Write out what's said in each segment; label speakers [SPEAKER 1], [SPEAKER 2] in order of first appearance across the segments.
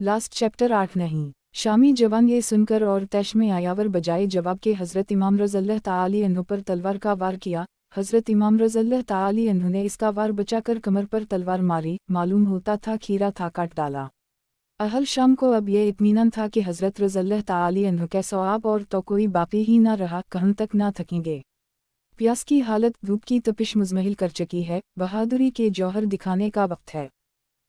[SPEAKER 1] Last chapter 8 नहीं। शामी जवान ये सुनकर और तैश में आयावर बजाए जवाब के हज़रत इमाम रज़ियल्लाहु ताला अन्हु पर तलवार का वार किया। हज़रत इमाम रज़ियल्लाहु ताला अन्हु ने इसका वार बचाकर कमर पर तलवार मारी। मालूम होता था खीरा था, काट डाला। अहल शाम को अब ये इत्मीनान था कि हज़रत रज़ियल्लाहु ताला अन्हु के सवाब और तो कोई बाकी ही ना रहा, कहन तक ना थकेंगे। प्यास की हालत धूप की तपिश मुज़महिल कर चुकी है। बहादुरी के जौहर दिखाने का वक्त है।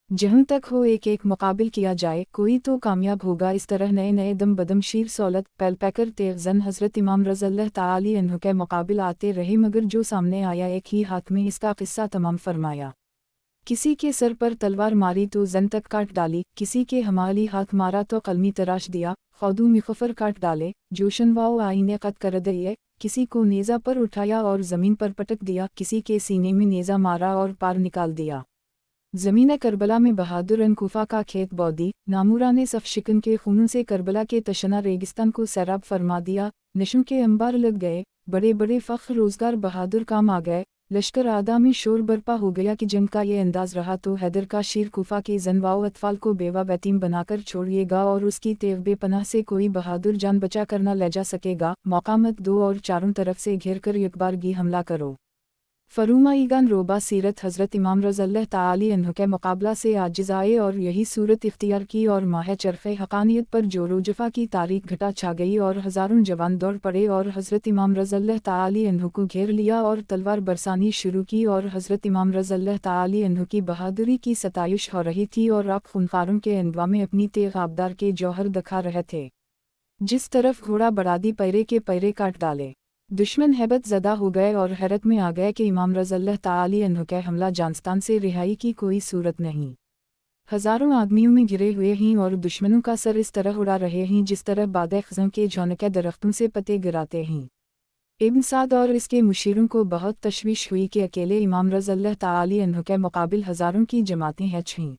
[SPEAKER 1] जहाँ तक हो एक एक मुकाबिल किया जाए, कोई तो कामयाब होगा। इस तरह नए नए दम बदम शीर सौलत पैलपैकर तेज़न हज़रत इमाम रज़ियल्लाहु ताला अन्हु के मुकाबिल आते रहे, मगर जो सामने आया एक ही हाथ में इसका किस्सा तमाम फरमाया। किसी के सर पर तलवार मारी तो जन तक काट डाली, किसी के हमाली हाथ मारा तो कलमी तराश दिया, खौदू मिखफर काट डाले, जोशनवाओ आईने कत कर दिए। किसी को नेज़ा पर उठाया और ज़मीन पर पटक दिया, किसी के सीने में नेज़ा मारा और पार निकाल दिया। ज़मीन करबला में बहादुर अनकूफा का खेत बौदी नामूरा ने सफ शिकन के खून से करबला के तशना रेगिस्तान को सैराब फरमा दिया। नशों के अंबार लग गए, बड़े बड़े फ़ख्र रोज़गार बहादुर काम आ गए। लश्कर आदा में शोर बरपा हो गया कि जंग का ये अंदाज़ रहा तो हैदर का शीर कुफा के जनवाओ अतफाल को बेवा बैतीम बनाकर छोड़िएगा और उसकी तेव बेपनाह से कोई बहादुर जान बचा कर न ले जा सकेगा। मौका मत दो और चारों तरफ से घेर कर यकबारगी हमला करो। फरूमाईगान रोबा सीरत हज़रत इमाम रज़ियल्लाहु ताला अन्हु के मुकाबला से आजिज़ आए और यही सूरत इख्तियार की और माह चरफ़े हक़ानियत पर जोरो जफ़ा की तारीख घटा छा गई और हज़ारों जवान दौड़ पड़े और हज़रत इमाम रज़ियल्लाहु ताला अन्हु को घेर लिया और तलवार बरसानी शुरू की और हज़रत इमाम रज़ियल्लाहु ताला अन्हु की बहादुरी की सताइश हो रही थी और आप खूनखारों के अंदवा में अपनी तेग आबदार के जौहर दिखा रहे थे। जिस तरफ घोड़ा बढ़ादी पैरे के पैरे काट डाले। दुश्मन हैबत ज़दा हो गए और हैरत में आ गए कि इमाम रज़ियल्लाहु ताला अन्हु के हमला जानस्तान से रिहाई की कोई सूरत नहीं। हज़ारों आदमियों में घिरे हुए हैं और दुश्मनों का सर इस तरह उड़ा रहे हैं जिस तरह बादे ख़ज़ों के झोंके दरख्तों से पत्ते गिराते हैं। इब्न साद और इसके मुशीरों को बहुत तशवीश हुई कि अकेले इमाम रज़ियल्लाहु ताला अन्हु के मुकाबिल हज़ारों की जमातें हैं छीं।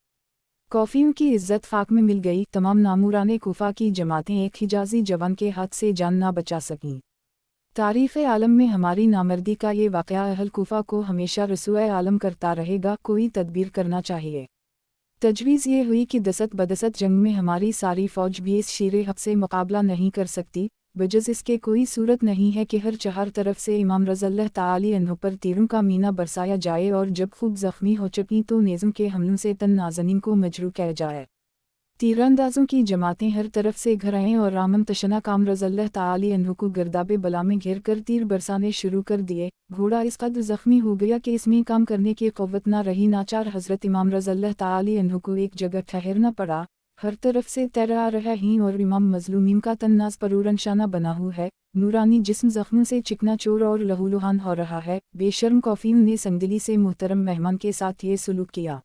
[SPEAKER 1] कौफियों की इज़्ज़त खाक में मिल गई। तमाम नामूराने कोफा की जमातें एक हिजाज़ी जवान के हाथ से जान ना बचा सकीं। तारीफ़ आलम में हमारी नामर्दी का ये वाक़या अहल कुफा को हमेशा रसूए आलम करता रहेगा। कोई तदबीर करना चाहिए। तजवीज़ ये हुई कि दसत बदसत जंग में हमारी सारी फ़ौज भी इस शीरे हक़ से मुकाबला नहीं कर सकती। बजज़ इसके कोई सूरत नहीं है कि हर चार तरफ से इमाम रज़ियल्लाहु ताला अन्हु पर तीरों का मीना बरसाया जाए और जब खूब ज़ख्मी हो चुकी तो नेज़ों के हमलों से तन नाज़नीन को मजरूह किया जाए। तीरंदाजों की जमातें हर तरफ से घर आएँ और रामम तशना काम रज़ियल्लाहु ताला अन्हु को गिरदाबे बला में घेर कर तीर बरसाने शुरू कर दिए। घोड़ा इस कदर ज़ख्मी हो गया कि इसमें काम करने की क़ुव्वत ना रही। नाचार हज़रत इमाम रज़ियल्लाहु ताला अन्हु को एक जगह ठहरना पड़ा। हर तरफ से तैर आ रहा हैं और इमाम मज़लूमीन का तन्नाज़ परूरनशाना बना हुआ है। नूरानी जिस्म ज़ख्मों से चिकना चोर और लहूलुहान हो रहा है। बेशर्म कौफियों ने संगदिली से मोहतरम मेहमान के साथ ये सलूक किया।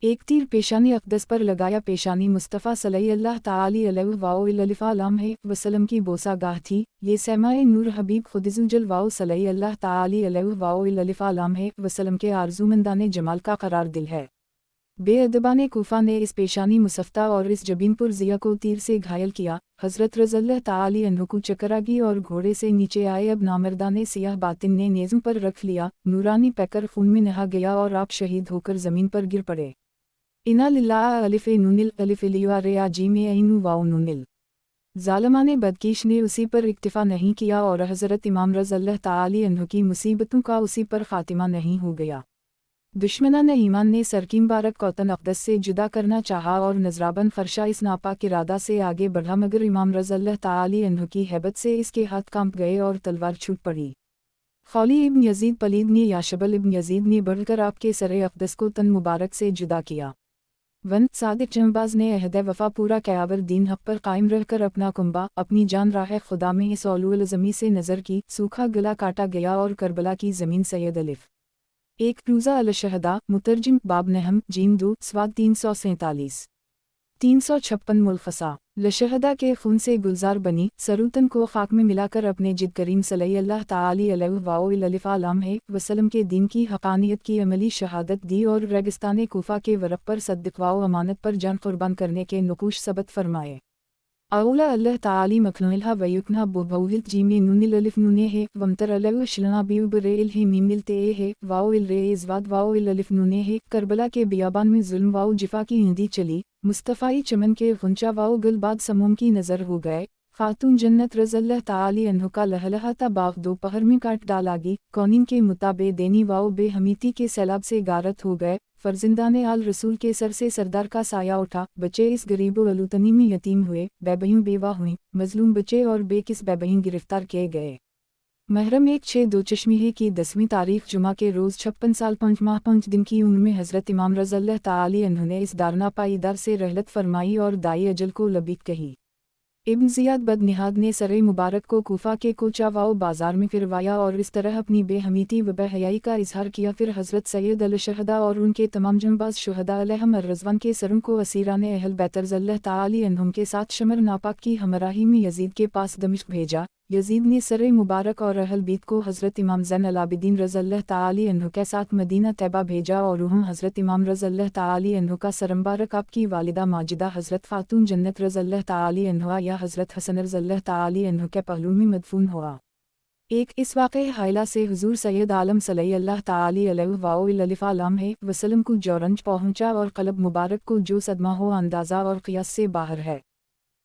[SPEAKER 1] एक तीर पेशानी अक़दस पर लगाया। पेशानी मुस्तफ़ा सल्लल्लाहु ताला अलैहि वसल्लम की बोसा गाह थी। ये सैमाए नूर हबीब खुदिजुजलवाओ सल्लल्लाहु ताला अलैहि वसल्लम के आरज़ूमंदाने जमाल का करार दिल है। बेअदबाने कूफा ने इस पेशानी मुसफ्ता और इस जबीनपुर ज़िया को तीर से घायल किया। हज़रत रज़ियल्लाहु ताला अन्हु को चक्कर आ गई और घोड़े से नीचे आए। अब नामर्दाने सियाह बातिन ने नेज़ों पर रख लिया। नूरानी पैकर खून में नहा गया और आप शहीद होकर ज़मीन पर गिर पड़े। इना लिल्लाह अलिफ़ नूनिल अलिफ़ लिया रे जीम ऐनु वाओ नूनिल। ज़ालिमाने बदकीश ने उसी पर इक्तिफ़ा नहीं किया और हज़रत इमाम रज़ियल्लाहु ताला अन्हु की मुसीबतों का उसी पर ख़ातिमा नहीं हो गया। दुश्मनान ईमान ने सरकीम बारक कौतन अक़दस से जुदा करना चाहा और नजराबन ख़र्शा इस नापाक इरादा से आगे बढ़ा, मगर इमाम रज़ियल्लाहु ताला अन्हु की हैबत से इसके हाथ कांप गए और तलवार छूट पड़ी। खौली इब्न यज़ीद पलीद ने याशबल इब्न यज़ीद ने बढ़कर आपके सरे अक़दस को तन मुबारक से जुदा किया। वन सादिक जंगबाज ने अहद वफ़ा पूरा कयावर दीन हक़ पर कायम रहकर अपना कुंबा अपनी जान राह खुदा में इस औलुल ज़मी से नज़र की। सूखा गला काटा गया और करबला की ज़मीन सैयद अलिफ एक रूज़ा अल-शहदा मुतरजिम बाब नहम जीम 2 स्वाद 347 356 मुलखसा लशहदा के खून से गुलजार बनी सरूतन को खाक में मिलाकर अपने जिद करीम सल्लल्लाहु ताला अलैहि वसल्लम के दीन की हक़ानियत की अमली शहादत दी और रेगिस्तान कोफा के वरक़ पर सद्दिक़वाओ अमानत पर जान क़ुर्बान करने के नुकूश सबत फरमाए। أولى الله تعالى مكنلها ويكنها بوهلت جيمي نون الألف نونه هي ومتر ألو شلنا بيو بريل هي ميمل تيه هي واو الري إزواد واو الألف نونه هي کربلا کے بیابان میں ظلم واو جفا کی ہندی چلی مصطفی چمن کے غنچہ واو گل بعد سموم کی نظر ہو گئے خاتون جنت رضی اللہ تعالی عنہ کا لہلہاتا باغ دوپہر میں کاٹ ڈالا گی قوانین کے مطابق دینی واو بے حمیتی کے سیلاب سے غارت ہو گئے فرزندان آل رسول کے سر سے سردار کا سایہ اٹھا بچے اس غریب و الوطنی میں یتیم ہوئے بیبہیوں بیوہ ہوئیں مظلوم بچے اور بے کس بیبہیوں گرفتار کیے گئے۔ محرم 1/6/2022 کی 10ویں تاریخ جمعہ کے روز 56 سال 5 ماہ 5 دن کی عمر میں حضرت امام رضی اللہ تعالی عنہ نے اس دارنا پائیدار سے رحلت فرمائی اور دائی اجل کو لبیک کہی۔ ابن زیاد بد نہاد نے سر مبارک کو کوفہ کے کوچہ واؤ بازار میں پھروایا اور اس طرح اپنی بے حمیتی و بے حیائی کا اظہار کیا۔ پھر حضرت سید الشہداء اور ان کے تمام جنباز شہداء علیہم الرضوان کے سروں کو اسیران اہل بیت رضی اللہ تعالی عنہم کے ساتھ شمر ناپاک کی ہمراہی میں یزید کے پاس دمشق بھیجا۔ یزید نے سر مبارک اور اہل بیت کو حضرت امام زین العابدین رضی اللہ تعالی عنہ کے ساتھ مدینہ طیبہ بھیجا اور انہوں حضرت امام رضی اللہ تعالی عنہ کا سر مبارک آپ کی والدہ ماجدہ حضرت خاتون جنت رضی اللہ تعالی عنہ یا حضرت حسن رضی اللہ تعالی عنہ کے پہلو میں مدفون ہوا۔ اس واقعہ حائلہ سے حضور سید عالم صلی اللہ تعالی علیہ وآلہ وسلم کو جو رنج پہنچا اور قلب مبارک کو جو صدمہ ہو اندازہ اور قیاس سے باہر ہے۔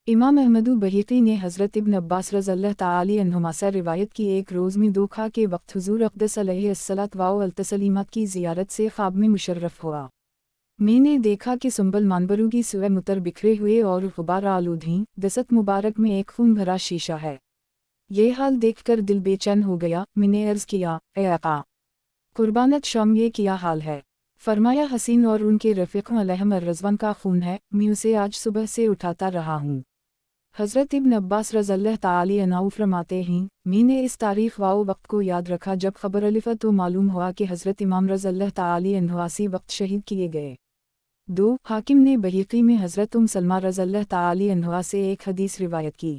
[SPEAKER 1] امام احمد بحیقی نے حضرت ابن عباس رضی اللہ تعالی عنہما سے روایت کی ایک روز میں دوکھا کے وقت حضور اقدس علیہ الصلاۃ والتسلیمات کی زیارت سے خواب میں مشرف ہوا۔ میں نے دیکھا کہ سنبل مانبرو کی سوئے متر بکھرے ہوئے اور غبار آلودہیں دست مبارک میں ایک خون بھرا شیشہ ہے۔ یہ حال دیکھ کر دل بے چین ہو گیا۔ میں نے عرض کیا اے آقا قربانت شوم یہ کیا حال ہے؟ فرمایا حسین اور ان کے رفیقوں علیہم الرضوان کا خون ہے، میں اسے آج صبح سے اٹھاتا رہا ہوں۔ حضرت ابن عباس رضی اللہ تعالی عنہ فرماتے ہیں میں نے اس تاریخ واؤ وقت کو یاد رکھا جب خبر الفا تو معلوم ہوا کہ حضرت امام رضی اللہ تعالی عنہ اسی وقت شہید کیے گئے۔ 2 حاکم نے بحیقی میں حضرت سلمہ رضی اللہ تعالی عنہ سے ایک حدیث روایت کی۔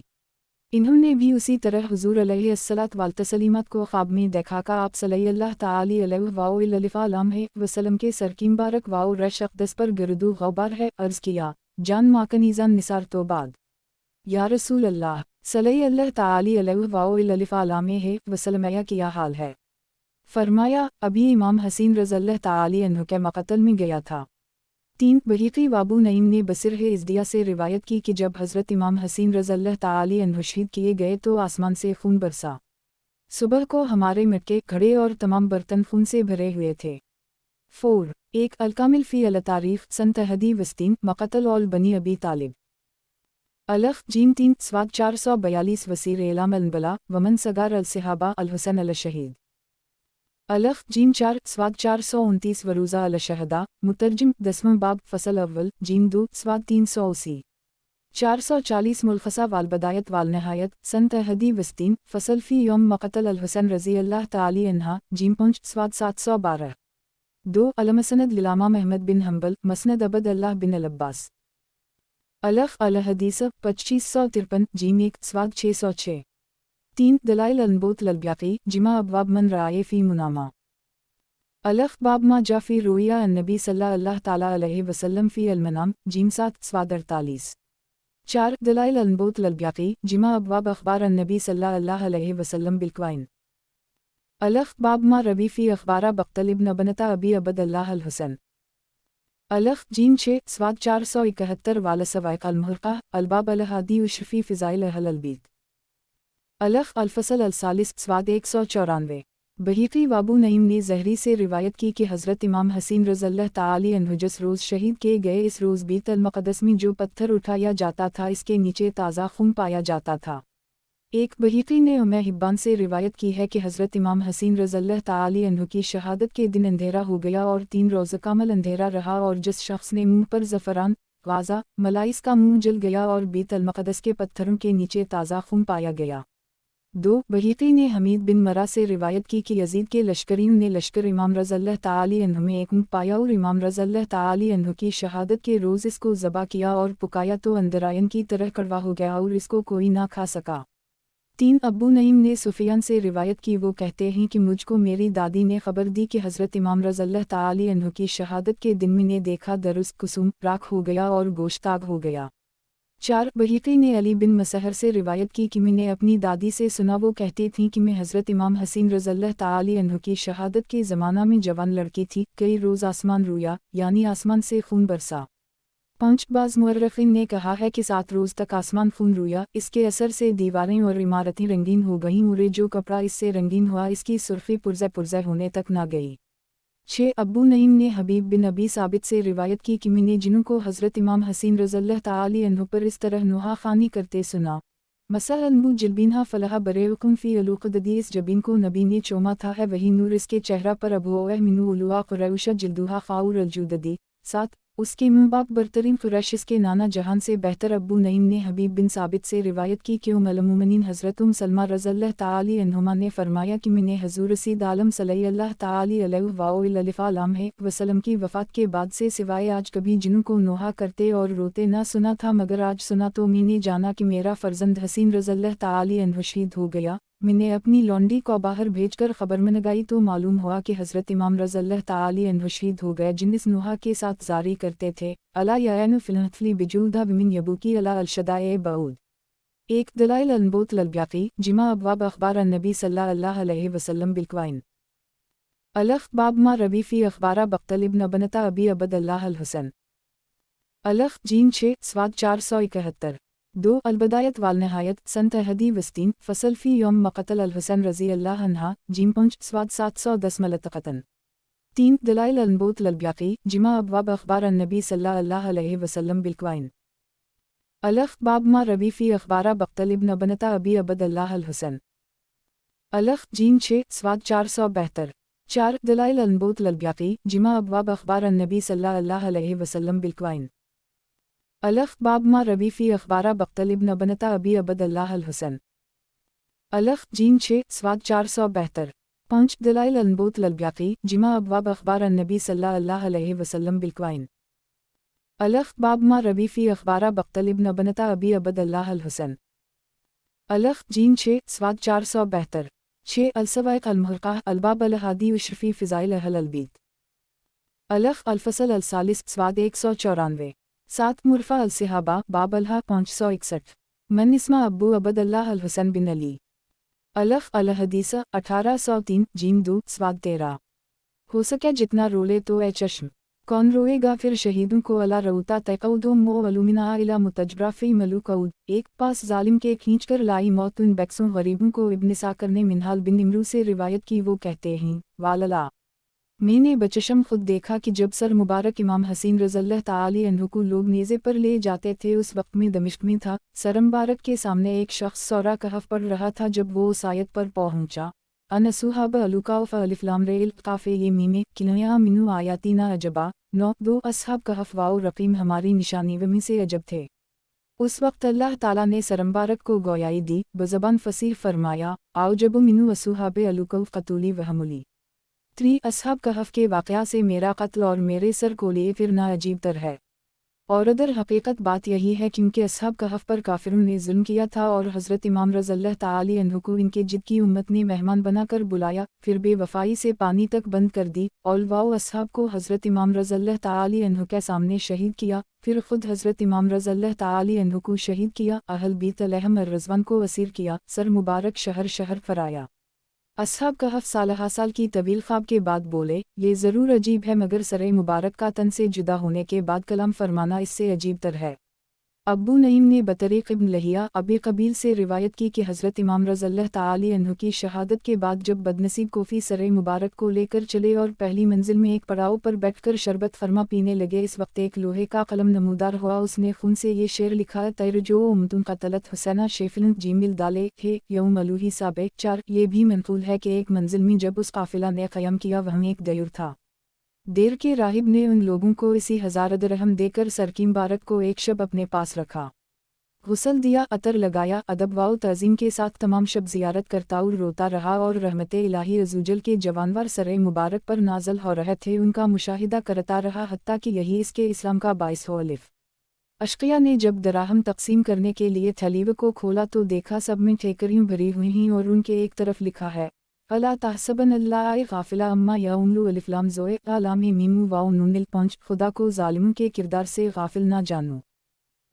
[SPEAKER 1] انہوں نے بھی اسی طرح حضور علیہ الصلاۃ والتسلیمات کو خواب میں دیکھا کہ آپ صلی اللہ تعالی علیہ وآلہ وسلم کے سر کی مبارک واؤ رش اقدس پر گرد و غبار ہے۔ عرض کیا جان ماکنیزان نثار تو بعد یا رسول اللہ صلی اللہ تعالی علیہ وآلہ وسلم کیا حال ہے؟ فرمایا ابھی امام حسین رضی اللہ تعالی عنہ کے مقتل میں گیا تھا۔ 3 بحیقی وابو نعیم نے بصرہ ازدیہ سے روایت کی کہ جب حضرت امام حسین رضی اللہ تعالی عنہ شہید کیے گئے تو آسمان سے خون برسا۔ صبح کو ہمارے مٹکے گھڑے اور تمام برتن خون سے بھرے ہوئے تھے۔ 4 ایک الکامل فی التاریخ سنت ہدی وستین مقتل اول بنی ابی طالب الخ جیم 3 سواد 442 وسیر اعلام الانبلا ومن سگار الصحابہ الحسن الشہید الخ جیم 4 سواد 429 وروزہ الشہداء مترجم 10واں باب فصل اول جیم 2 سواد 380 440 ملخصہ والبدایت والنہایت سنت ہدی وستین فصل فی یوم مقتل الحسن رضی اللہ تعالی عنہ جیم 5 سواد 712 2 المسند للامام احمد بن حنبل مسند عبد اللہ بن العباس الخ الحدیث 2553 جیم 1 سواد 606 3 دلائل النبوت للبیاقی جمع ابواب من رائے فی منامہ الخ باب ما جا فی رویہ النبی صلی اللہ تعالی علیہ وسلم فی المنام جیم 7 سواد 48 4 دلائل النبوت للبیاقی جمع ابواب اخبار النبی صلی اللہ علیہ وسلم بالقوائن الخ باب ما ربی فی اخبار بقتل ابن بنتا ابی عبد اللہ الحسن الخ جیم 6 سواد 471 والا سوائق المحرقہ الباب الہادی اشرفی فضائل اہل البیت الخ الفصل الثالث سواد 194 بحیقی وابو نعیم نے زہری سے روایت کی کہ حضرت امام حسین رضی اللہ تعالی عنہ جس روز شہید کیے گئے اس روز بیت المقدس میں جو پتھر اٹھایا جاتا تھا اس کے نیچے تازہ خون پایا جاتا تھا۔ ایک بحیقی نے ام حبان سے روایت کی ہے کہ حضرت امام حسین رضی اللہ تعالی عنہ کی شہادت کے دن اندھیرا ہو گیا اور 3 روز کامل اندھیرا رہا اور جس شخص نے منہ پر زفران غازہ ملائس کا منہ جل گیا اور بیت المقدس کے پتھروں کے نیچے تازہ خون پایا گیا۔ 2 بحیقی نے حمید بن مرہ سے روایت کی کہ یزید کے لشکریوں نے لشکر امام رضی اللہ تعالی عنہ میں ایک اونٹ پایا اور امام رضی اللہ تعالی عنہ کی شہادت کے روز اس کو ذبح کیا اور پکایا تو اندرائن کی طرح کڑوا ہو گیا اور اس کو کوئی نہ کھا سکا۔ 3 ابو نعیم نے سفیان سے روایت کی وہ کہتے ہیں کہ مجھ کو میری دادی نے خبر دی کہ حضرت امام رضی اللہ تعالی عنہ کی شہادت کے دن میں نے دیکھا درست قسم راکھ ہو گیا اور گوشت آگ ہو گیا۔ 4 बहीक़ी ने अली बिन मसहर से रिवायत की कि मैंने अपनी दादी से सुना, वो कहती थीं कि मैं हज़रत इमाम हसीन रज़ियल्लाहु ताला अन्हु की शहादत के ज़माना में जवान लड़की थी। कई रोज़ आसमान रोया, यानी आसमान से खून बरसा। 5 बाज़ मुअर्रिख़ीन ने कहा है कि 7 रोज़ तक आसमान खून रोया। इसके असर से दीवारें और इमारतें रंगीन हो गईं और जो कपड़ा इससे रंगीन हुआ इसकी सुर्ख़ी पुरज़े पुरज़े होने तक ना गई। 6 अबू नईम ने हबीब बिन अबी साबित से रिवायत की कि मैंने जिन्हों को हज़रत इमाम हसीन रज़ियल्लाहु ताला अन्हु पर इस तरह नुहा ख़ानी करते सुना। मसअलनु जलबीनहा फलहा बरेउकुम फ़ी अलूक़ददी, इस जबीन को नबी ने चोमा था है वही नूर इसके चेहरा पर। अबू मिनु उलुआ क़ुरैश जिल्दुहा ख़ाउर अलजूददी। 7 उसके मुंबाप बरतरीन क़ुरैश इसके नाना जहान से बेहतर। अबू नईम ने हबीब बिन साबित से रिवायत की कि उम्मुल-मोमिनीन हज़रत सलमा रज़ियल्लाहु ताला अन्हुमा ने फरमाया कि मैंने हज़ूर रसीद आलम सल्लल्लाहु ताला अलैहि वसल्लम की वफ़ात के बाद से सिवाय आज कभी जिन्हों को नोहा करते और रोते ना सुना था, मगर आज सुना तो मैंने जाना कि मेरा फ़र्जंद हसीन रज़ियल्लाहु ताला अन्हु शहीद हो गया। मैंने अपनी लौंडी को बाहर भेजकर खबर मंगाई तो मालूम हुआ कि हज़रत इमाम रज़ियल्लाहु ताला अन्हु शहीद हो गए, जिन्स नुहा के साथ जारी करते थे अला यानु फ़िलहफ़ली बिजूदा विमिन यबूकी अला अलशदाए बऊद। 1 दलाइल अनबूत ललब्याक़ी जिमा अबवाब अख़बार अन्नबी सल्लल्लाहु अलैहि वसल्लम बिलक़वाइन अलफ़ बाब मा रवी फ़ी अख़बारा बख्तल इब्न बनता अबी अबद अल्लाह अल हुसैन अलफ़ जीम 6 स्वाद 471 2 अलबदायत वाल नहायत सन तहदी वस्तीन फ़सल फ़ी यौम मक़तल अल हुसैन रज़ी अल्लाह अन्हा जीम 5 स्वाद 710 मलतक़तन 3 दलाइल अनबूत ललब्याक़ी जिमा अबवाब अख़बार अन्नबी सल्लल्लाहु अलैहि वसल्लम बिलक़वाइन अलफ़ बाब मा रवी फ़ी अख़बारा बख्तल इब्न बनता अबी अबद अल्लाह अल हुसैन अलफ़ जीम 6 स्वाद 472 4 दलाइल अनबूत ललब्याक़ी जिमा अबवाब अख़बार अन्नबी सल्लल्लाहु अलैहि वसल्लम बिलक़वाइन अलफ़ बाब मा रवी फ़ी अख़बारा बख्तल इब्न बनता अबी अबद अल्लाह अल हुसैन अलफ़ जीम 6 स्वाद 472 5 दलाइल अनबूत ललब्याक़ी जिमा अबवाब अख़बार अन्नबी सल्लल्लाहु अलैहि वसल्लम बिलक़वाइन अलफ़ बाब मा रवी फ़ी अख़बारा बख्तल इब्न बनता अबी अबद अल्लाह अल हुसैन अलफ़ जीम 6 स्वाद 472 6 अलसवाइक़ अलमुहक़्क़ा अलबाब अलहादी उशरफ़ी फ़िज़ाइल अहल अलबीत अलफ़ अलफ़सल अलसालिस स्वाद 194 7 मुरफ़ा अलसिहाबा बाब अलहा 561 मन इस्मा अब्बू अबद अल्लाह अल हुसैन बिन अली अलफ़ अलहदीसा 1803 जीम 2 स्वाद 13 हो सके जितना रोले तो ए चश्म कौन रोएगा फिर शहीदों को अला रऊता तक़ऊदो मोवलुमिना इला मुतजबरा फ़ी मलूकऊद। 1 पास जालिम के खींच कर लाई मौत उन बैक्सों गरीबों को। इब्न साकर ने मिनहाल बिन इमरू से रिवायत की, वो कहते हैं वालला मैंने बचशम खुद देखा कि जब सर मुबारक इमाम हसीन रज़ियल्लाहु ताला अन्हु को लोग नेज़े पर ले जाते थे, उस वक्त में दमिश्क में था। सर मुबारक के सामने एक शख्स सौरा कहफ पढ़ रहा था। जब वो उस आयत पर पहुंचा अनसुहाब अलुकाफ अलिफ्लाम रेल काफ़े ये मीमे किलया मिनु आयातीना अजबा 9 2 असहाब कहफ वाओ रक़ीम हमारी निशानी वमी से अजब थे। उस वक्त अल्लाह ताला ने सर मुबारक को गोयाई दी, बज़बान फ़सीह फरमाया आओ जब मिनु असुहाब अलुकौफ क़तूली वहमुली 3 असहाब कहफ के वाक़या से मेरा कत्ल और मेरे सर को लिए फिरना अजीब तर है। और अदर हकीकत बात यही है क्योंकि असहाब कहफ पर काफिरों ने जुल्म किया था और हज़रत इमाम रज़ियल्लाहु ताला अन्हु को इनके जिद की उम्मत ने मेहमान बनाकर बुलाया, फिर बेवफाई से पानी तक बंद कर दी और वाओ असहाब को हज़रत इमाम रज़ियल्लाहु ताला अन्हु के सामने शहीद किया, फिर खुद हज़रत इमाम रज़ियल्लाहु ताला अन्हु को शहीद किया, अहल बीत अलैहिम अर्रज़वान को असीर किया, सर मुबारक शहर शहर फराया। असहाब कहफ सालहा साल की तवील ख्वाब के बाद बोले, ये ज़रूर अजीब है मगर सरे मुबारक का तन से जुदा होने के बाद कलाम फरमाना इससे अजीब तर है। अबू नईम ने बतरीक़ इब्न लहिया अबी कबील से रिवायत की कि हज़रत इमाम रज़ियल्लाहु ताला अन्हु की शहादत के बाद जब बदनसीब कोफ़ी सरे मुबारक को लेकर चले और पहली मंजिल में एक पड़ाव पर बैठकर शरबत फरमा पीने लगे, इस वक्त एक लोहे का कलम नमूदार हुआ, उसने खून से ये शेर लिखा तैरजो उम्मतुन क़तलत हुसैना शेफिल जीमिल दाले हे यौम अलूही साबे 4। ये भी मनक़ूल है कि एक मंजिल में जब उस काफ़िला ने क़याम किया वहाँ एक दयूर था। देर के राहिब ने उन लोगों को इसी 1000 दिरहम देकर सर की मुबारक को एक शब अपने पास रखा, गुस्ल दिया, अतर लगाया, अदब वाओ तज़ीम के साथ तमाम शब ज़ियारत करता और रोता रहा और रहमते इलाही अज़्ज़वजल के जवानवार सरे मुबारक पर नाज़िल हो रहे थे उनका मुशाहिदा करता रहा हत्ता कि यही इसके इस्लाम का बाइस हो। अलिफ अशकिया ने जब दराहम तकसीम करने के लिए थैलीव को खोला तो देखा सब में ठेकरियाँ भरी हुई हैं और उनके एक तरफ लिखा है अला तहसबन अल्लाह गाफिला अम्मा यउमलु अलिफ्लाम ज़ोए आलाम मीमू वाओ नूनिल 5। खुदा को ज़ालिमों के किरदार से गाफिल ना जानो।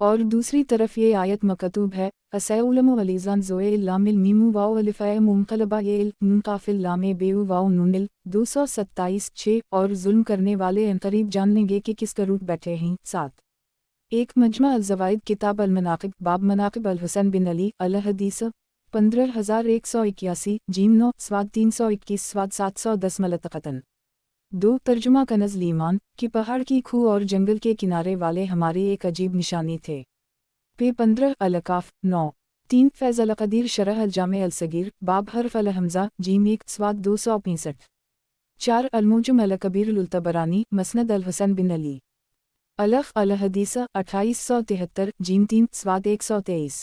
[SPEAKER 1] और दूसरी तरफ ये आयत मकतूब है, असैउलमु वलीज़ान ज़ोए इल्लामिल मीमु वाओ अलिफ़ए मुंक़लबा ये इल नून काफ़िल लामे बेउ वाओ नूनिल 227-6 और जुल्म करने वाले अनक़रीब जान लेंगे कि किस करूट बैठे हैं। 7 एक मजमा अल-ज़वाइद किताब अल-मनाक़िब बाब मनाक़िब अल-हुसैन बिन अली अल-हदीस 15181 जीम 9 स्वाद 321 स्वाद 710 मलतक़तन 2 तर्जुमा कनज़ लीमान कि पहाड़ की खूह और जंगल के किनारे वाले हमारी एक अजीब निशानी थे। पे 15 अल-काफ़ 9 3 फैज़ अल-क़दीर शरह अल-जामे अल-सगीर बाब हर्फ अल-हमज़ा जीम 1 स्वाद 265 4 अल-मुजम अल-कबीर अल-तबरानी मसनद अल-हुसैन बिन अली अलफ़ अल-हदीस 2873 जीम 3 स्वाद 123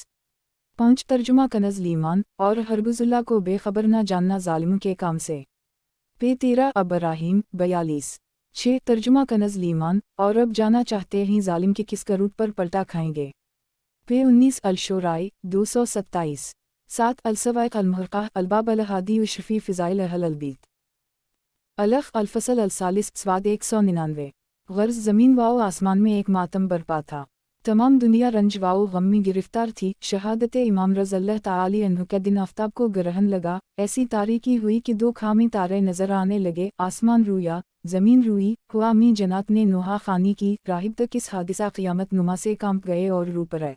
[SPEAKER 1] 5 तर्जुमा कनज़ लीमान और हरबुजुल्लाह को बेखबर न जानना ज़ालिम के काम से। पे 13 अबराहीम 42 6 तर्जुमा कनज़ लीमान और अब जाना चाहते हैं ज़ालिम के किस करूट पर पलटा खाएंगे। पे 19 अल-शोराई 227 7 अल-सवाइक़ अल-मुहक़्क़ा अलबाब अल-हादी उशफ़ी फ़िज़ाइल अहल-अल-बीत अलफ़ अल-फ़सल अल-सालिस स्वाद 199 गर्ज़ ज़मीन वाओ आसमान में एक मातम बरपा था। तमाम दुनिया रंज वाओ गम में गिरफ्तार थी। शहादत इमाम रज़ियल्लाहु ताला अन्हु के दिन आफ्ताब को ग्रहण लगा, ऐसी तारीकी हुई कि 2 खामी तारे नजर आने लगे। आसमान रूया, ज़मीन रूई, हुआ मी जनात ने नोहा खानी की। राहिब तक इस हादिसा क़ियामत नुमा से कांप गए और रू पड़े।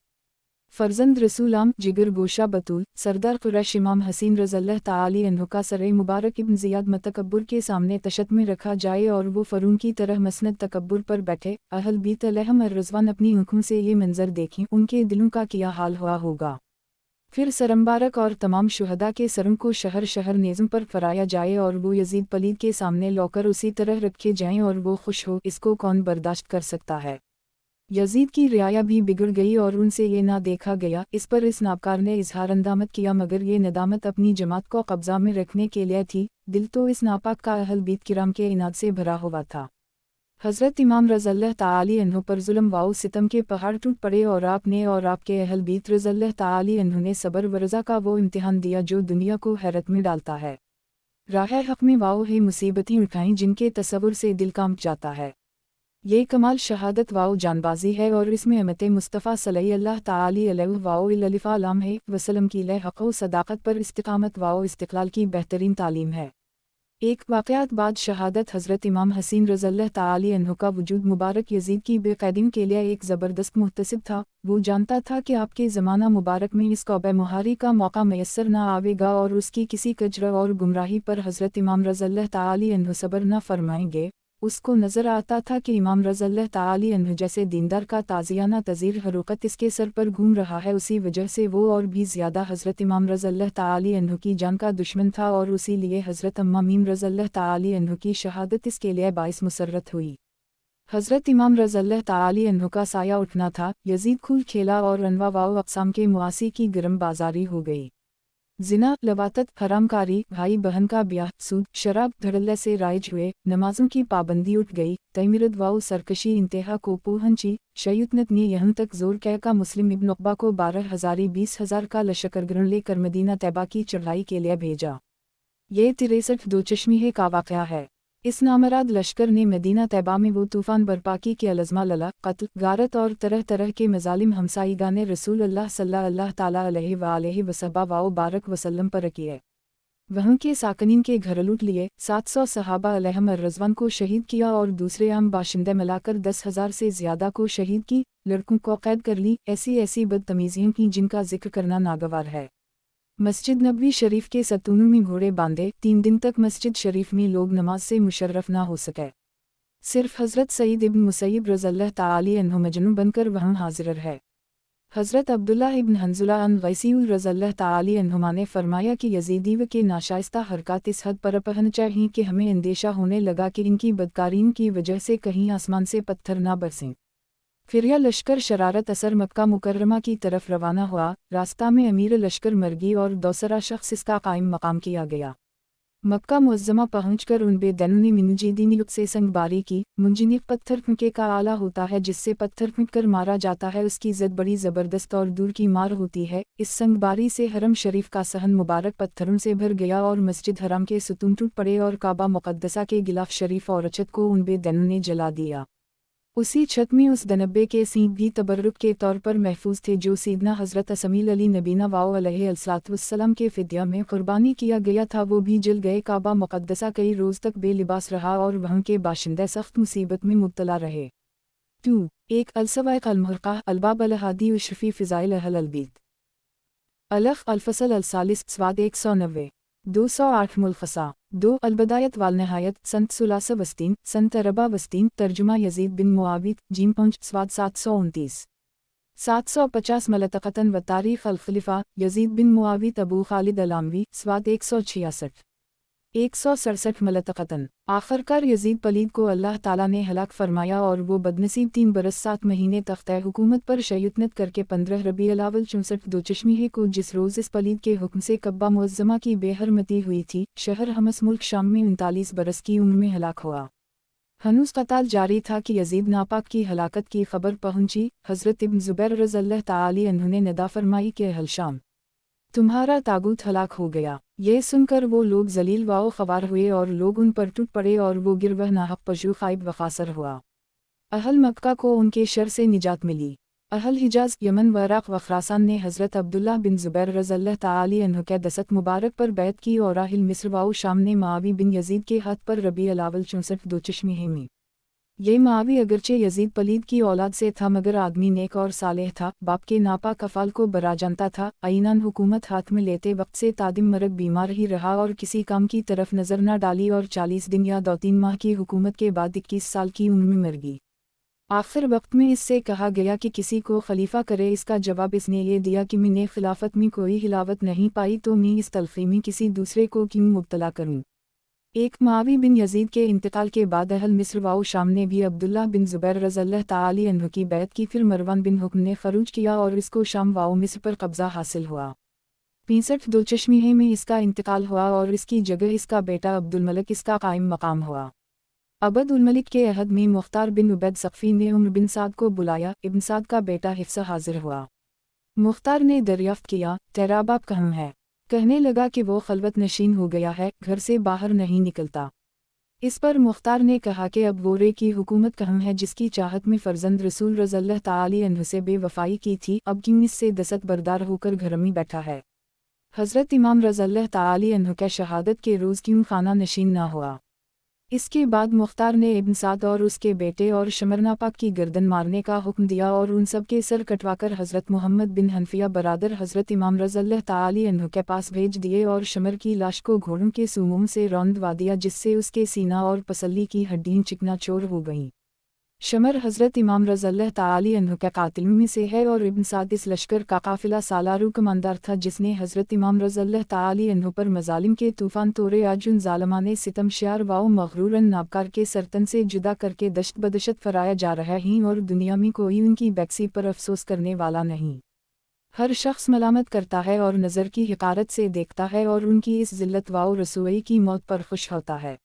[SPEAKER 1] फर्जंद रसूलाम जिगर गोशा बतूल सरदार कुरैश इमाम हसीन रज़ियल्लाहु ताला अन्हु का सर मुबारक इब्न ज़ियाद मतकब्बुर के सामने तशत में रखा जाए और वो फ़रून की तरह मसनद तकब्बुर पर बैठे। अहल बीत अलैहिम अर्रज़वान अपनी आँखों से ये मंज़र देखें, उनके दिलों का क्या हाल हुआ होगा। फिर सरम्बारक और तमाम शुहदा के सरों को शहर शहर नेज़ों पर फराया जाए और वो यजीद पलीद के सामने लौकर उसी तरह रखे जाएं और वो खुश हो। इसको कौन बर्दाश्त कर सकता है। यजीद की रियाया भी बिगड़ गई और उनसे ये ना देखा गया। इस पर इस नाबकार ने इजहार नदामत किया, मगर ये नदामत अपनी जमात को कब्जा में रखने के लिए थी। दिल तो इस नापाक का अहल बीत किराम के इनाद से भरा हुआ था। हज़रत इमाम रज़ियल्लाहु ताला अन्हु पर जुल्म वाओ सितम के पहाड़ टूट पड़े और आपने और आपके अहल बीत रज़ियल्लाहु ताला अन्हु ने सब्र व रज़ा का वो इम्तिहान दिया जो दुनिया को हैरत में डालता है। राह हक़ में वाओ है मुसीबतें उठाईं जिनके तसव्वुर से दिल कांप जाता है। ये कमाल शहादत वाओ जानबाजी है और इसमें अमत मुस्तफ़ा सल्लल्लाहु ताला अलैहि व वसल्लम की लय हक़ व सदाक़त पर इस्तिक़ामत वाओ इस्तिक़लाल की बेहतरीन तालीम है। एक वाक़यात बाद शहादत हज़रत इमाम हसीन रज़ियल्लाहु ताला अन्हु का वजूद मुबारक यजीद की बेक़ैदियों के लिए एक ज़बरदस्त मुहतसिब था। वो जानता था कि आपके ज़माना मुबारक में इस कौबे मुहारी का मौका मैसर न आवेगा और उसकी किसी कजर और गुमराही पर हज़रत इमाम रज़ियल्लाहु ताला अन्हु सब्र न फरमाएंगे। उसको नज़र आता था कि इमाम रज़ियल्लाहु ताला अन्हु जैसे दीनदार का ताज़ियाना तज़ीर हरोकत इसके सर पर घूम रहा है, उसी वजह से वो और भी ज़्यादा हज़रत इमाम रज़ियल्लाहु ताला अन्हु की जान का दुश्मन था और उसी लिए हज़रत अम्मा मीम रज़ियल्लाहु ताला अन्हु की शहादत इसके लिए बाइस मुसर्रत हुई। हज़रत इमाम रज़ियल्लाहु ताला अन्हु का साया उठना था। यजीद खूल खेला और अनवा वाओ अक़साम के मुआसी की गर्म बाजारी हो गई। जिना, लवातत, हरामकारी, भाई बहन का ब्याह, सूद, शराब, धड़ल्ले से राइज हुए। नमाजों की पाबंदी उठ गई। तैमिरद वाओ सरकशी इंतहा को पोहंची। शयूतनत ने यहाँ तक जोर कह का मुस्लिम इब्न उक़बा को 12,000-20,000 का लश्कर लेकर मदीना तैबा की चढ़ाई के लिए भेजा। ये 63 दो चश्मीहे का वाक़या है। इस नामराद लश्कर ने मदीना तैबा में वो तूफ़ान बर्पा की कि अलज़मा लला, क़त्ल, गारत और तरह तरह के मज़ालिम हमसाईगाने रसूल अल्लाह सल्लल्लाहु ताला अलैहि वसल्लम बारक वसल्लम पर किए। वहाँ के साकनीन के घर लूट लिए। 700 सहाबा अलैहिम अर्रज़वान को शहीद किया और दूसरे आम बाशिंदे मिलाकर 10,000 से ज़्यादा को शहीद की। लड़कों को कैद कर ली। ऐसी ऐसी बदतमीज़ियों की जिनका जिक्र करना नागवार है। मस्जिद नबवी शरीफ के सतूनों में घोड़े बांधे। 3 दिन तक मस्जिद शरीफ में लोग नमाज से मुशर्रफ ना हो सके। सिर्फ हज़रत सईद इब्न मुसय्यब रज़ियल्लाहु ताला अन्हु मजनू बनकर वहाँ हाजिर है। हज़रत अब्दुल्लाह इब्न हंज़ुला अन गैसी रज़ियल्लाहु ताला अन्हुमा ने फरमाया कि यज़ीदी के नाशाइस्ता हरकत इस हद पर पहुँच चाहिए कि हमें अंदेशा होने लगा कि इनकी बदकारियों की वजह से कहीं आसमान से पत्थर ना बरसें। फिर यह लश्कर शरारत असर मक्का मुकर्रमा की तरफ रवाना हुआ। रास्ता में अमीर लश्कर मर गई और दूसरा शख्स इसका कायम मकाम किया गया। मक्का मुअज़्ज़मा पहुंचकर उन बेदैनों ने मिनुजीदीनियत से संगबारी की। मुंजनिक पत्थर फेंके का आला होता है जिससे पत्थर फेंक कर मारा जाता है, उसकी ज़द बड़ी ज़बरदस्त और दूर की मार होती है। इस संगबारी से हरम शरीफ का सहन मुबारक पत्थरों से भर गया और मस्जिद हराम के सुतून टूट पड़े और काबा मुक़द्दसा के गिलाफ शरीफ और अछत को उन बेदैनों ने जला दिया। उसी छत में उस दनब्बे के सींग भी तबर्रुक के तौर पर महफूज थे जो सीदना हज़रत असमील अली नबीना वाओ अलैहिस्सलाम के फ़िद्या में क़ुरबानी किया गया था, वो भी जल गए। काबा मुक़द्दसा कई रोज़ तक बेलिबास रहा और वहाँ के बाशिंदे सख्त मुसीबत में मुब्तला रहे। 2. एक अलसवाइक़ अलमुहरक़ा अलबाब अलहादी उशरफ़ी फ़िज़ाइल अहल अलबीत अलफ़ अलफ़सल अलसालिस स्वाद 190 208 मुलखसा 2 अलबदायत वालनहायत संत सुलासा वस्तीन संत अरबा वस्तीन तर्जुमा यजीद बिन मुआविद जीम पंच स्वाद 729 750 मलतक़तन व तारीख़ अल-ख़लीफ़ा यजीद बिन मुआविद अबू खालिद अलामवी स्वाद 166 167 मलतक़तन आखिरकार यजीद पलीद को अल्लाह ताला ने हलाक फरमाया और वो बदनसीब 3 बरस 7 महीने तख्ते हुकूमत पर शयुतनत करके 15 रबीउल अव्वल 64 दोचश्मीहे को जिस रोज़ इस पलीद के हुक्म से कब्बा मुअज़्ज़मा की बेहरमती हुई थी, शहर हमस मुल्क शाम में 39 बरस की उम्र में हलाक हुआ। हनूस क़ताल जारी था कि यजीद नापाक की हलाकत की खबर पहुंची। हज़रत इब्न ज़ुबैर रज़ियल्लाहु ताला अन्हु ने निदा फरमाई कि अहल शाम, तुम्हारा तागूत हलाक हो गया। ये सुनकर वो लोग जलील वाओ ख़वार हुए और लोग उन पर टूट पड़े और वो गिरवह नाहक पशु खाइब व खासर हुआ। अहल मक्का को उनके शर से निजात मिली। अहल हिजाज यमन व इराक़ व ख़ुरासान ने हज़रत अब्दुल्लाह बिन ज़ुबैर रज़ियल्लाहु ताला अन्हु के दस्तक मुबारक पर बैत की और अहल मिस्र वाओ शाम ने मुआवी बिन यजीद के हाथ पर रबीउल अव्वल 64 दोचश्मीहे में। ये मुआवी अगरचे यजीद पलीद की औलाद से था मगर आदमी नेक और सालेह था। बाप के नापाक अफ़ाल को बरा जानता था। आइनान हुकूमत हाथ में लेते वक्त से तादिम मरग बीमार ही रहा और किसी काम की तरफ नज़र न डाली और 40 दिन या 2-3 माह की हुकूमत के बाद 21 साल की उम्र में मर गई। आखिर वक्त में इससे कहा गया कि किसी को खलीफा करे। इसका जवाब इसने ये दिया कि मैंने खिलाफत में कोई हिलावत नहीं पाई तो मैं इस तलख़ी में किसी दूसरे को क्यों मुब्तला करूँ। एक मुआवी बिन यजीद के इंतकाल के बाद अहल मिस्र वाओ शाम ने भी अब्दुल्लाह बिन ज़ुबैर रज़ियल्लाहु ताला अन्हु की बैत की। फिर मरवान बिन हुक्म ने ख़रूज किया और इसको शाम वाओ मिस्र पर कब्ज़ा हासिल हुआ। 65 दोचश्मीहे में इसका इंतकाल हुआ और इसकी जगह इसका बेटा अब्दुल मलिक इसका कायम मकाम हुआ। अबद उल मलिक के अहद में मुख्तार बिन उबैद सक़फ़ी ने उम्र बिन साद को बुलाया। इब्न साद का बेटा हिफ्सा हाजिर हुआ। मुख्तार ने दरियाफ्त किया, तेरा बाप कहाँ है? कहने लगा कि वो खलवत नशीन हो गया है, घर से बाहर नहीं निकलता। इस पर मुख्तार ने कहा कि अब गोरे की हुकूमत कहाँ है जिसकी चाहत में फ़र्जंद रसूल रज़ियल्लाहु ताला अन्हु से बेवफ़ाई की थी, अब क्यों इससे दस्तक बरदार होकर घर में बैठा है। हज़रत इमाम रज़ियल्लाहु ताला अन्हु के शहादत के रोज़ क्यों खाना नशीन ना हुआ। इसके बाद मुख्तार ने इब्न साद और उसके बेटे और शमर नापाक की गर्दन मारने का हुक्म दिया और उन सब के सर कटवाकर हज़रत मोहम्मद बिन हनफिया बरादर हज़रत इमाम रज़ियल्लाहु ताला अन्हु के पास भेज दिए और शमर की लाश को घोड़ों के सूमों से रौंदवा दिया जिससे उसके सीना और पसली की हड्डियाँ चिकनाचूर हो गईं। शमर हज़रत इमाम रज़ियल्लाहु ताला अन्हु के कातिल में से है और इब्न साद इस लश्कर का काफ़िला सालारू कमांडर था जिसने हज़रत इमाम रज़ियल्लाहु ताला अन्हु पर मज़ालिम के तूफ़ान तोड़े। आज उन ज़ालिमाने सितम शार वाओ मग़रूरन नाबकार के सरतन से जुदा करके दश्त बदश्त फराया जा रहा है और दुनिया में कोई उनकी बैक्सी पर अफसोस करने वाला नहीं। हर शख्स मलामत करता है और नज़र की हिकारत से देखता है और उनकी इस ज़िल्लत वाओ रसूई की मौत पर खुश होता है।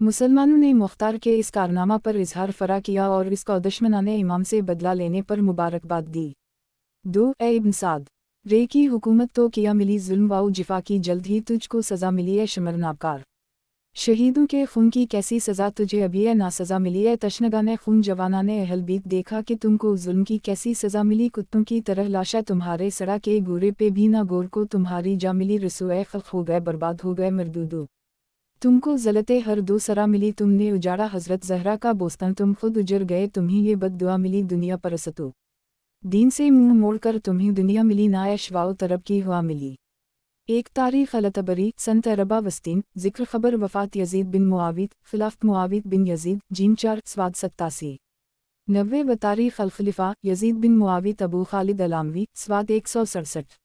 [SPEAKER 1] मुसलमानों ने मुख्तार के इस कारनामा पर इजहार फरा किया और इसको दुश्मनाने इमाम से बदला लेने पर मुबारकबाद दी। 2 ए इब्न साद, रे की हुकूमत तो किया मिली जुल्म वाओ जिफा की, जल्द ही तुझको सज़ा मिली है शमर नाबकार। शहीदों के खून की कैसी सज़ा तुझे अभी है ना सज़ा मिली है। तशनगाने खून जवानाने अहल बीत, देखा कि तुमको जुल्म की कैसी सज़ा मिली। कुत्तों की तरह लाशा तुम्हारे सड़ा के गोरे पे भी ना गोर को तुम्हारी जा मिली। रसूए खल्क हो गए, बर्बाद हो गए मरदूदो, तुमको ज़लते हर दो सरा मिली। तुमने उजाड़ा हज़रत ज़हरा का बोस्तन, तुम खुद उजड़ गए। तुम्हें ये बद दुआ मिली दुनिया परसतो, दीन से मुंह मोड़कर तुम्हें दुनिया मिली। नायश वाओ तरब की हुआ मिली। एक तारीख़ अल-तबरी संत अरबा वस्तीन ज़िक्र ख़बर वफ़ात यजीद बिन मुआविद ख़िलाफ़त मुआविद बिन यजीद जीम 4 स्वाद 87 90 व तारीख़ अल-ख़लीफ़ा यजीद बिन मुआविद अबू खालिद अलामवी स्वाद 167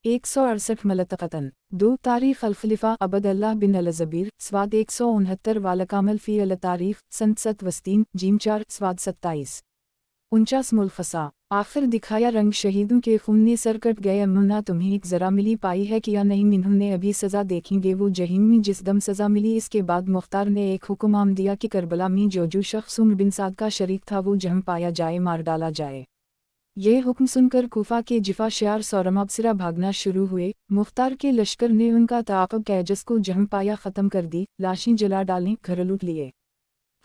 [SPEAKER 1] 168 मलतक़तन 2 तारीख़ अल-ख़लीफ़ा अबद अल्लाह बिन अल-ज़बीर स्वाद 169 वालकामल फ़ी अल-तारीख़ संत सत वस्तीन जीम 4 स्वाद 27 49 मुलखसा। आखिर दिखाया रंग शहीदों के खून ने सर कट गए। अमुना तुम्हें एक ज़रा मिली पाई है कि या नहीं। मिन्होंने अभी सज़ा देखेंगे वो जहीम में जिस दम सज़ा मिली। इसके बाद मुख्तार ने एक हुक्म आम दिया कि करबला में जो शख्स उम्र बिन साद का शरीक था वो जहम पाया जाए, मार डाला जाए। ये हुक्म सुनकर कूफा के जिफा शयार सौरमाबसिरा भागना शुरू हुए। मुख्तार के लश्कर ने उनका ताक़ब कैजस को जहम पाया ख़त्म कर दी, लाशें जला डालीं, घर लूट लिए।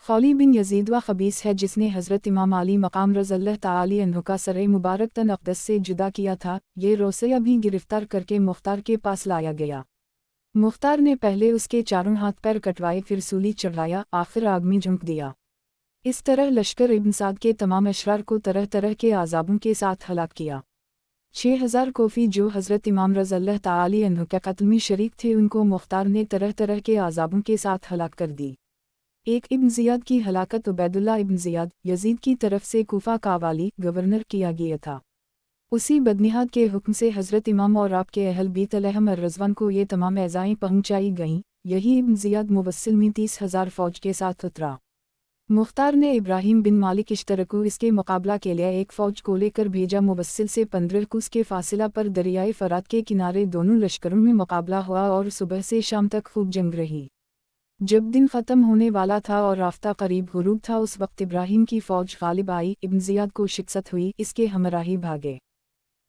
[SPEAKER 1] खौली बिन यजीद व खबीस है जिसने हज़रत इमाम अली मकाम रज़ियल्लाहु ताला अन्हु का सर मुबारक तन अक़दस से जुदा किया था। ये रोसैया भी गिरफ्तार करके मुख्तार के पास लाया गया। मुख्तार ने पहले उसके चारों हाथ पैर कटवाए, फिर सूली चढ़ाया, आखिर आग में झोंक दिया। इस तरह लश्कर इब्न साद के तमाम अशरार को तरह तरह के आज़ाबों के साथ हलाक किया। 6000 कोफ़ी जो हज़रत इमाम रज़ियल्लाहु ताला अन्हु के कत्ल में शरीक थे, उनको मुख्तार ने तरह तरह के आज़ाबों के साथ हलाक कर दी। एक इब्न ज़ियाद की हलाकत उबैदुल्लाह इब्न ज़ियाद यजीद की तरफ से कूफा का वाली गवर्नर किया गया था। उसी बदनिहाद के हुक्म से हज़रत इमाम और आपके अहल बीत अलैहिम अर्रज़वान को ये तमाम एज़ाएँ पहुँचाई गईं। यही इब्न ज़ियाद मुवस्सिल में 30,000 फ़ौज के साथ उतरा। मुख्तार ने इब्राहिम बिन मालिक इश्तर को इसके मुकाबला के लिए एक फ़ौज को लेकर भेजा। मुवस्सिल से 15 कोस के फासिला पर दरियाए फ़रात के किनारे दोनों लश्करों में मुकाबला हुआ और सुबह से शाम तक खूब जंग रही। जब दिन ख़त्म होने वाला था और राफ्ता करीब गुरूब था, उस वक्त इब्राहिम की फ़ौज गालिब आई। इब्न ज़ियाद को शिकस्त हुई, इसके हमराही भागे।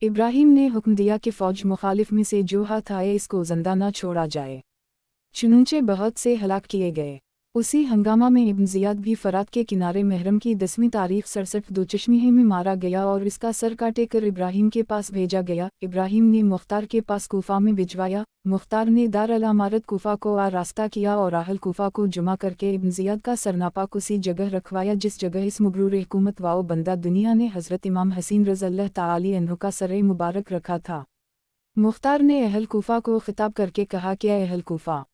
[SPEAKER 1] इब्राहिम ने हुक्म दिया कि फ़ौज मुखालिफ में से जो हाथ आए इसको ज़िंदा न छोड़ा जाए। चुनंचे बहुत से हलाक किए गए। उसी हंगामा में इब्न ज़ियाद भी फ़रात के किनारे महरम की 10वीं तारीख 67 दोचश्मीहे में मारा गया और इसका सर काटे कर इब्राहिम के पास भेजा गया। इब्राहिम ने मुख्तार के पास कूफा में भिजवाया। मुख्तार ने दार अल अमारत कूफा को आरास्ता किया और आहल कूफा को जुमा करके इब्न ज़ियाद का सरनापाक उसी जगह रखवाया जिस जगह इस मगरूर हुकूमत वाओ बंदा दुनिया ने हज़रत इमाम हसीन रज़ियल्लाहु ताला अन्हु का सर मुबारक रखा था। मुख्तार ने अहल कूफा को खिताब करके कहा कि अहल कूफा,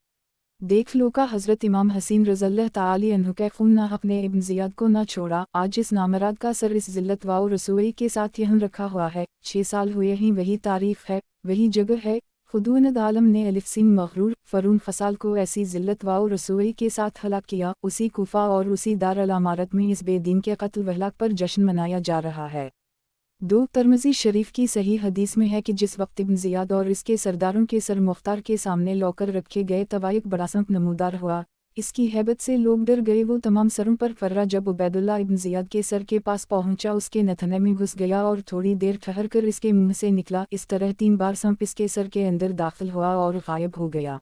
[SPEAKER 1] देख लो का हज़रत इमाम हसीन रज़ियल्लाहु ताला अन्हु के खून ना अपने इब्न ज़ियाद को ना छोड़ा। आज इस नामराद का सर इस ज़िल्लत वाओ रसूई के साथ यहाँ रखा हुआ है। 6 साल हुए ही वही तारीफ़ है, वही जगह है। खुदूनद आलम ने अलिफ़सिन मग़रूर फ़रून फ़साल को ऐसी ज़िल्लत वाओ रसूई के साथ हलाक किया। उसी कूफा और उसी दार अल अमारत में इस बेदीन के कत्ल व हलाक पर जश्न मनाया जा रहा है। 2 तिर्मिज़ी शरीफ की सही हदीस में है कि जिस वक्त इब्न ज़ियाद और इसके सरदारों के सर मुख्तार के सामने लौकर रखे गए तवायक बड़ा संक नमूदार हुआ। इसकी हैबत से लोग डर गए। वो तमाम सरों पर फर्रा जब उबैदुल्लाह इब्न ज़ियाद के सर के पास पहुंचा, उसके नथने में घुस गया और थोड़ी देर ठहर कर इसके मुंह से निकला। इस तरह 3 बार संप इसके सर के अंदर दाखिल हुआ और गायब हो गया।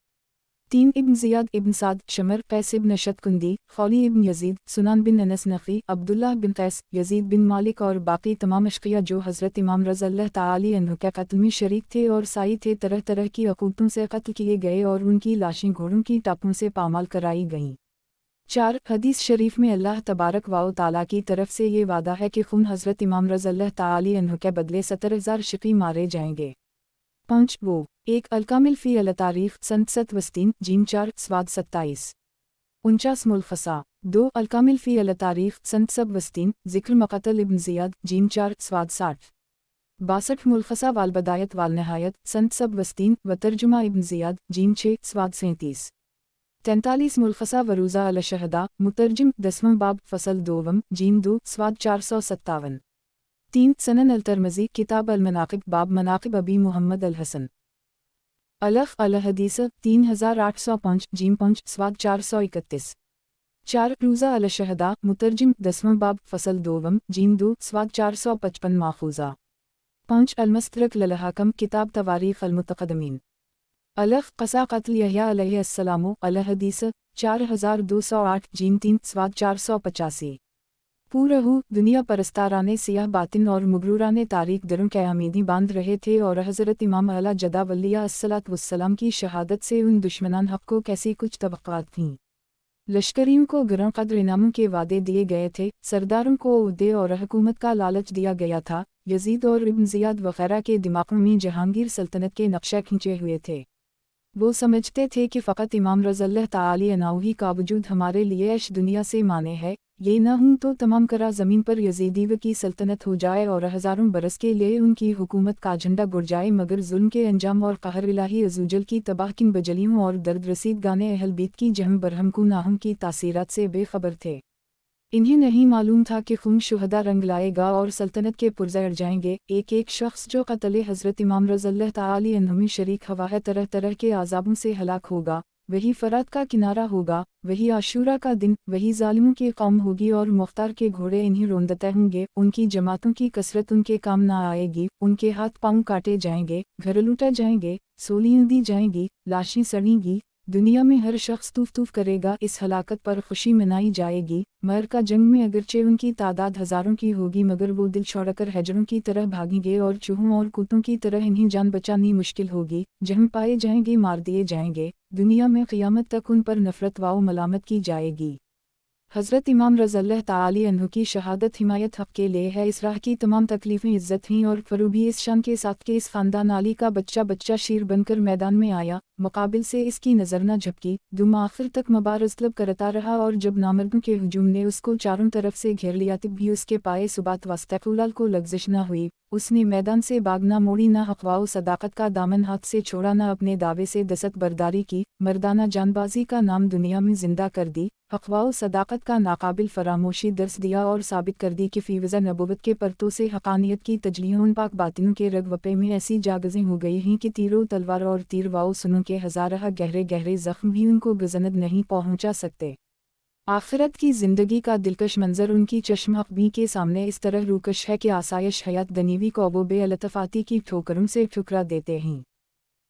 [SPEAKER 1] 3 इब्न ज़ियाद इब्न साद, शमर, कैस इब्न शतकुंदी, खौली इब्न यजीद, सुनान बिन अनस नफ़ी, अब्दुल्लाह बिन कैस, यजीद बिन मालिक और बाकी तमाम अशकिया जो हज़रत इमाम रज़ियल्लाहु ताला अन्हु के कत्ल में शरीक थे और साई थे, तरह तरह की अक़ूबतों से कत्ल किए गए और उनकी लाशें घोड़ों की टापों से पामाल कराई गईं। 4 हदीस शरीफ में अल्लाह तबारक व तआला की तरफ से ये वादा है कि खून हज़रत इमाम रज़ियल्लाहु ताला अन्हु के बदले 70,000 शिकी मारे जाएंगे। 5 वो 1 अलकामिल फ़ी अल तारीख़ संत 7 वस्तीन जीम 4 स्वाद 27 49 मुलखसा 2 अलकामिल फ़ी अल तारीख़ संत सब वस्तीन ज़िक्र मक़तल इब्न ज़ियाद जीम 4 स्वाद 60 62 मुलखसा वाल बदायत वाल नहायत संत सब वस्तीन व तर्जुमा इब्न ज़ियाद जीम 6 स्वाद 37 43 मुलखसा वरूज़ा अल शहदा मुतरजिम 10वां बाब फ़सल 2 जीम 2 स्वाद 457 3 सनन अल तिर्मिज़ी किताब अल मनाक़िब बाब मनाक़िब अबी मुहम्मद अल हसन अलफ़ अल हदीस 3805 जीम 5 स्वाद 431 4 रूज़ा अल शहदा मुतरजिम 10वां बाब फ़सल 2 जीम 2 स्वाद 455 माखूज़ा 5 अल मस्तदरक लल हाकम किताब तवारीख़ अल मुतक़द्दमीन अलफ़ क़सा क़त्ल यहया अलैहिस्सलाम अल हदीस 4208 जीम 3 स्वाद 485 पूरहू दुनिया परस्ताराने सियाह बातिन और मुगरूराने तारीख दरों के अमीदी बांध रहे थे और हज़रत इमाम अला जदा वलिया अस्सलात वस्सलाम की शहादत से उन दुश्मनान हक़ को कैसी कुछ तवक़्क़ात थीं। लश्करियों को गरम क़द्र इनामों के वादे दिए गए थे, सरदारों को उहदे और हुकूमत का लालच दिया गया था। यजीद और इब्न ज़ियाद वग़ैरह के दिमागों में जहांगीर सल्तनत के नक्शे खींचे हुए थे। वो समझते थे कि फ़कत इमाम रज़ियल्लाहु ताला अन्हु ही का वजूद हमारे लिए ऐश दुनिया से माने है, ये न हूँ तो तमाम करा ज़मीन पर यजीदीव की सल्तनत हो जाए और हज़ारों बरस के लिए उनकी हुकूमत का झंडा गुड़ जाए। मगर जुल्म के अंजाम और कहर इलाही अज़्ज़वजल की तबाहकिन बजलियों और दर्द रसीद गाने अहल बीत की जहम बरहम कुनाहों की तासीरात से बेखबर थे। इन्हें नहीं मालूम था कि खून शुहदा रंग लाएगा और सल्तनत के पुरज़े अड़ जाएंगे। एक एक शख्स जो क़त्ल हज़रत इमाम रज़ियल्लाहु ताला अन्हु में शरीक हुआ है तरह तरह के आज़ाबों से हलाक होगा। वही फ़रात का किनारा होगा, वही आशूरा का दिन, वही ज़ालिमों की कौम होगी और मुख्तार के घोड़े इन्हीं रोंदते होंगे। उनकी जमातों की कसरत उनके काम ना आएगी, उनके हाथ पाँव काटे जाएंगे, घर लूटे जाएंगे, सोलियाँ दी जाएंगी, लाशें सड़ेंगी, दुनिया में हर शख्स तूफ तूफ करेगा, इस हलाकत पर खुशी मनाई जाएगी। मर का जंग में अगरचे उनकी तादाद हज़ारों की होगी, मगर वो दिल छोड़कर हैजरों की तरह भागेंगे और चूहों और कुत्तों की तरह इन्हें जान बचानी मुश्किल होगी। जहाँ पाए जाएंगे मार दिए जाएंगे। दुनिया में क़यामत तक उन पर नफ़रत व मलामत की जाएगी। हज़रत इमाम रज़ियल्लाहु ताला अन्हु की शहादत हिमायत हक़ के लिए है। इस राह की तमाम तकलीफ़ें इज़्ज़त हैं और फ़रूबी इस शान के साथ कि इस ख़ानदान आली का बच्चा शेर बनकर मैदान में आया, मुकाबिल से इसकी नज़र न झपकी। दुम आखिर तक मबारज़ तलब करता रहा और जब नामर्दों के हुजूम ने उसको चारों तरफ से घेर लिया तब भी उसके पाए सुबात वास्तक़ुलाल को लग़ज़िश न हुई। उसने मैदान से भागना मोड़ी, न हक़ सदाक़त का दामन हाथ से छोड़ा, न अपने दावे से दस्तक बरदारी की। मर्दाना जानबाजी का नाम दुनिया में ज़िंदा कर दी, हक़ सदाक़त का नाकाबिल फरामोशी दर्स दिया और साबित कर दी कि फ़ीवज़ा नबूवत के परतों से हक़ानियत की तजलियों उन पाक बातिनों के रगवपे में ऐसी जागज़ें हो गई हैं कि तीरों तलवार और तीर वाओ सुनों के हज़ारहा गहरे गहरे ज़ख्म भी उनको गज़नद नहीं पहुँचा सकते। आखिरत की ज़िंदगी का दिलकश मंज़र उनकी चश्म-हक़बीं के सामने इस तरह रूकश है कि आसाइश हयात दनीवी को वो बेलतफ़ाती की ठोकरों से ठुकरा देते हैं।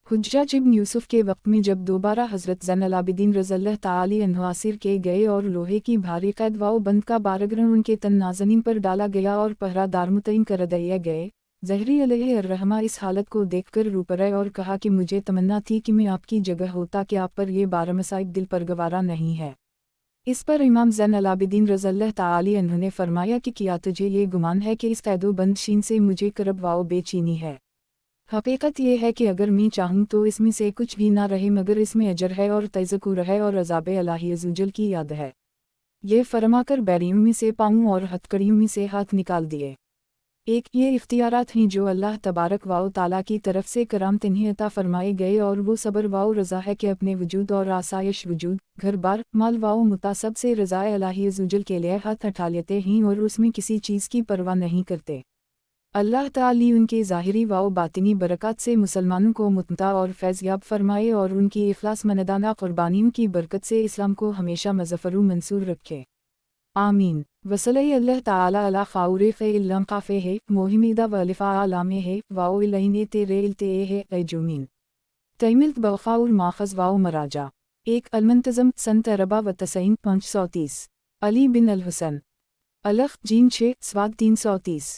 [SPEAKER 1] हुज्जाज इब्न यूसुफ़ के वक्त में जब दोबारा हज़रत ज़ैनुल आबिदीन रज़ियल्लाहु ताला अन्हु आसिर के गए और लोहे की भारी कैद व बंद का बारगरन उनके तन नाज़नीन पर डाला गया और पहरादार मुतय्यन कर दिए गए, ज़हरी अलैहिर्रहमा इस हालत को देखकर रो पड़े और कहा कि मुझे तमन्ना थी कि मैं आपकी जगह होता कि आप पर ये बारमसाइब दिल पर गवारा नहीं है। इस पर इमाम ज़ैनुल आबिदीन रज़ियल्लाहु ताला अन्हु ने फरमाया कि क्या तुझे ये गुमान है कि इस कैदोबंद शीन से मुझे करब व बेचैनी है? हकीकत ये है कि अगर मैं चाहूँ तो इसमें से कुछ भी ना रहे, मगर इसमें अजर है और तज़क्कुर है और अज़ाब इलाही अज़्ज़वजल की याद है। ये फरमाकर बैरियों में से पाँव और हथकड़ियों में से हाथ निकाल दिए। एक ये इख्तियारात हैं जो अल्लाह तबारक व ताला की तरफ से करामत इन्हें अता फरमाए गए, और वो सब्र व रज़ा है कि अपने वजूद और आसाइश वजूद, घर बार, माल व मुतासब से रज़ा इलाही अज़्ज़वजल के लिए हाथ उठा लेते हैं और उसमें किसी चीज़ की परवाह नहीं करते। अल्लाह ताली उनके ज़ाहिरी व बातिनी बरक़ात से मुसलमानों को मुत्मता और फैज़याब फरमाए और उनकी इख़लास मनदाना क़ुरबानियों की बरकत से इस्लाम को हमेशा मज़फ़र मंसूर रखे। आमीन। वसल्लल्लाहु अल्लाह ताला अला ख़ाउरिक़ इल्लम क़ाफ़े है, मोहिमीदा व अलिफ़ा आलामे है, वाओ इलैने तेरे इल्ते है अजूमीन। तैमिल्त बग़फ़ाउर माख़ज़ वाओ मराजा। एक अलमंतज़म संत अरबा व तसईन 530। अली बिन अल हुसन। अलख जीन 6 स्वाद 330।